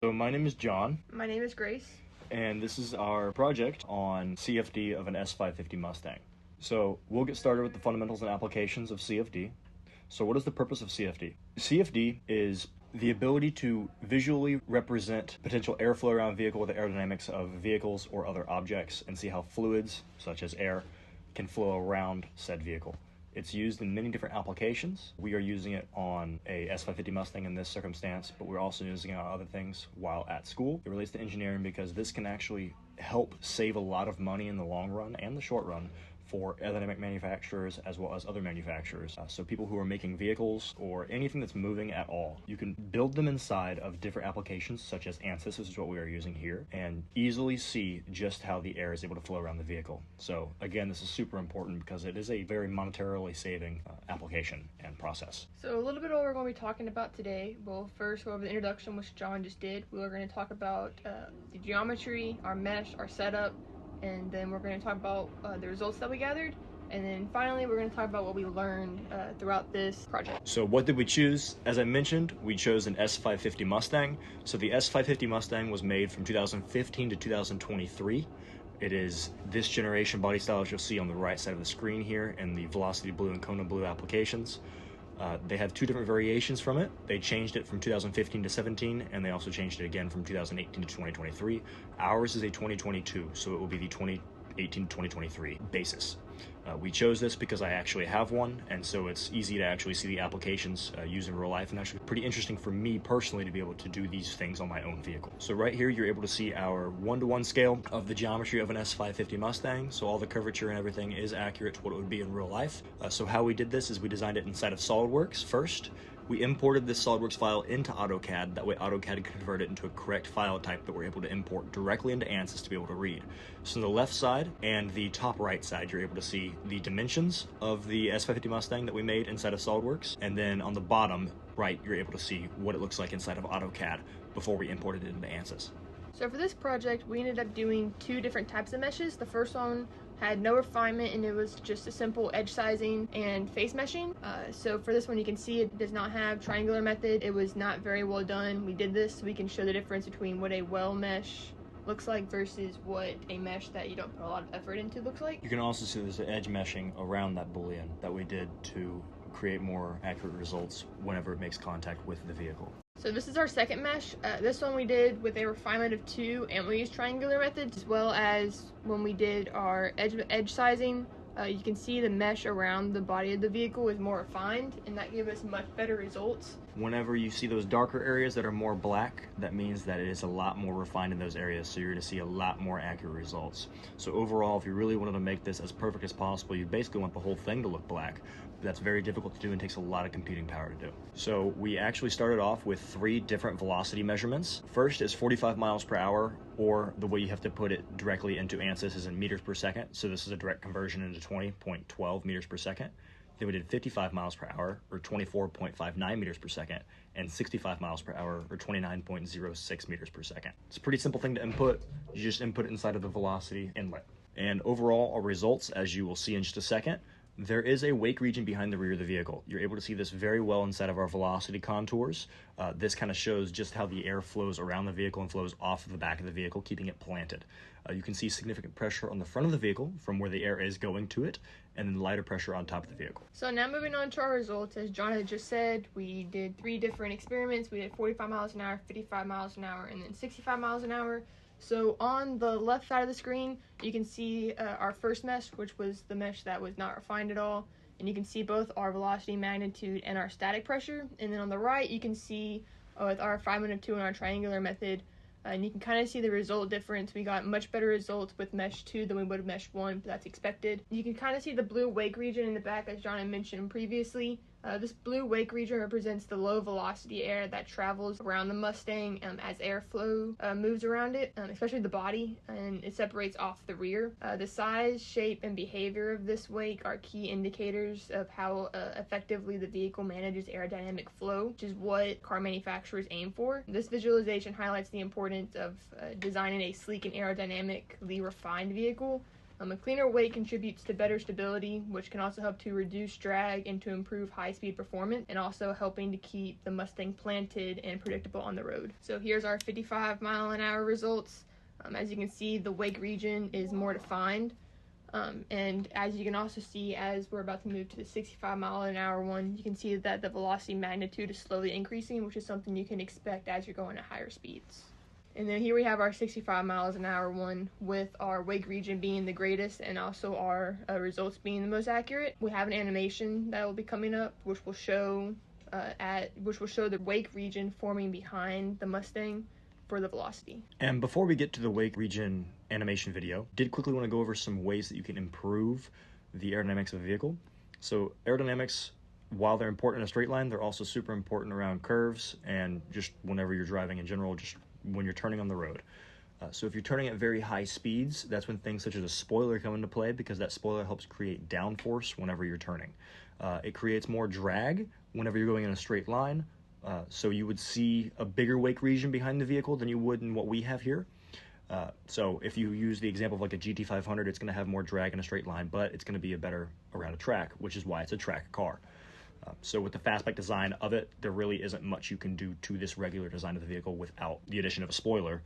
So my name is John, My name is Grace. and this is our project on CFD of an S550 Mustang. So we'll get started with the fundamentals and applications of CFD. So what is the purpose of CFD? CFD is the ability to visually represent potential airflow around a vehicle with the aerodynamics of vehicles or other objects and see how fluids, such as air, can flow around said vehicle. It's used in many different applications. We are using it on a S550 Mustang in this circumstance, but we're also using it on other things while at school. It relates to engineering because this can actually help save a lot of money in the long run and the short run for aerodynamic manufacturers as well as other manufacturers. So people who are making vehicles or anything that's moving at all, you can build them inside of different applications such as ANSYS, which is what we are using here, and easily see just how the air is able to flow around the vehicle. So again, this is super important because it is a very monetarily saving application and process. So a little bit of what we're going to be talking about today. We'll first go over the introduction, which John just did. We're going to talk about the geometry, our mesh, our setup, and then we're going to talk about the results that we gathered. And then finally, we're going to talk about what we learned throughout this project. So what did we choose? As I mentioned, we chose an S550 Mustang. So the S550 Mustang was made from 2015 to 2023. It is this generation body style, as you'll see on the right side of the screen here, in the Velocity Blue and Kona Blue applications. They have two different variations from it. They changed it from 2015 to 17, and they also changed it again from 2018 to 2023. Ours is a 2022, so it will be the 2018 to 2023 basis. We chose this because I actually have one, and so it's easy to actually see the applications used in real life, and actually pretty interesting for me personally to be able to do these things on my own vehicle. So right here, you're able to see our 1-to-1 scale of the geometry of an S550 Mustang, so all the curvature and everything is accurate to what it would be in real life. So how we did this is we designed it inside of SolidWorks first. We imported this SolidWorks file into AutoCAD. That way AutoCAD can convert it into a correct file type that we're able to import directly into ANSYS to be able to read. So on the left side and the top right side, you're able to see the dimensions of the S550 Mustang that we made inside of SolidWorks. And then on the bottom right, you're able to see what it looks like inside of AutoCAD before we imported it into ANSYS. So for this project, we ended up doing two different types of meshes. The first one had no refinement, and it was just a simple edge sizing and face meshing. So for this one, you can see it does not have triangular method. It was not very well done. We did this so we can show the difference between what a well mesh looks like versus what a mesh that you don't put a lot of effort into looks like. You can also see there's edge meshing around that boolean that we did to create more accurate results whenever it makes contact with the vehicle. So this is our second mesh. This one we did with a refinement of 2, and we used triangular methods, as well as when we did our edge sizing. You can see the mesh around the body of the vehicle is more refined, and that gave us much better results. Whenever you see those darker areas that are more black, that means that it is a lot more refined in those areas, so you're going to see a lot more accurate results. So overall, if you really wanted to make this as perfect as possible, you basically want the whole thing to look black. That's very difficult to do and takes a lot of computing power to do. So we actually started off with 3 different velocity measurements. First is 45 miles per hour, or the way you have to put it directly into ANSYS is in meters per second. So this is a direct conversion into 20.12 meters per second. Then we did 55 miles per hour, or 24.59 meters per second, and 65 miles per hour, or 29.06 meters per second. It's a pretty simple thing to input. You just input it inside of the velocity inlet. And overall, our results, as you will see in just a second, there is a wake region behind the rear of the vehicle. You're able to see this very well inside of our velocity contours. This kind of shows just how the air flows around the vehicle and flows off of the back of the vehicle, keeping it planted. You can see significant pressure on the front of the vehicle from where the air is going to it, and then lighter pressure on top of the vehicle. So now moving on to our results, as John had just said, we did 3 different experiments. We did 45 miles an hour, 55 miles an hour, and then 65 miles an hour. So on the left side of the screen, you can see our first mesh, which was the mesh that was not refined at all. And you can see both our velocity magnitude and our static pressure. And then on the right, you can see with our refinement of 2 and our triangular method, and you can kind of see the result difference. We got much better results with mesh 2 than we would have mesh 1, but that's expected. You can kind of see the blue wake region in the back, as John had mentioned previously. This blue wake region represents the low velocity air that travels around the Mustang as airflow moves around it, especially the body, and it separates off the rear. The size, shape, and behavior of this wake are key indicators of how effectively the vehicle manages aerodynamic flow, which is what car manufacturers aim for. This visualization highlights the importance of designing a sleek and aerodynamically refined vehicle. A cleaner weight contributes to better stability, which can also help to reduce drag and to improve high-speed performance, and also helping to keep the Mustang planted and predictable on the road. So here's our 55-mile-an-hour results. As you can see, the wake region is more defined. And as you can also see, as we're about to move to the 65-mile-an-hour one, you can see that the velocity magnitude is slowly increasing, which is something you can expect as you're going at higher speeds. And then here we have our 65 miles an hour one with our wake region being the greatest and also our results being the most accurate. We have an animation that will be coming up which will show the wake region forming behind the Mustang for the velocity. And before we get to the wake region animation video, did quickly want to go over some ways that you can improve the aerodynamics of a vehicle. So aerodynamics, while they're important in a straight line, they're also super important around curves and just whenever you're driving in general, just when you're turning on the road. So if you're turning at very high speeds, that's when things such as a spoiler come into play, because that spoiler helps create downforce whenever you're turning. It creates more drag whenever you're going in a straight line, so you would see a bigger wake region behind the vehicle than you would in what we have here. So if you use the example of like a GT500, it's going to have more drag in a straight line, but it's going to be a better around a track, which is why it's a track car. So with the fastback design of it, there really isn't much you can do to this regular design of the vehicle without the addition of a spoiler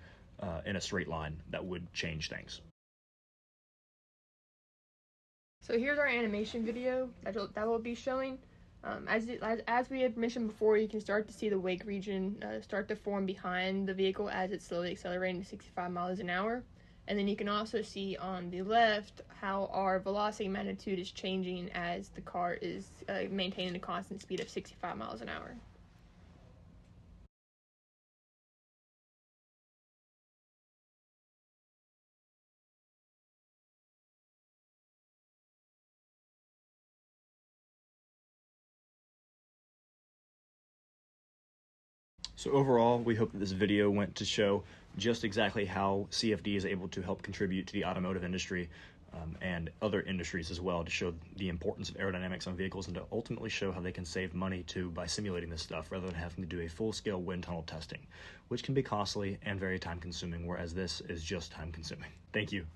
in a straight line that would change things. So here's our animation video that will be showing. As we had mentioned before, you can start to see the wake region start to form behind the vehicle as it's slowly accelerating to 65 miles an hour. And then you can also see on the left how our velocity magnitude is changing as the car is maintaining a constant speed of 65 miles an hour. So overall, we hope that this video went to show just exactly how CFD is able to help contribute to the automotive industry and other industries as well, to show the importance of aerodynamics on vehicles and to ultimately show how they can save money too by simulating this stuff rather than having to do a full-scale wind tunnel testing, which can be costly and very time-consuming, whereas this is just time-consuming. Thank you.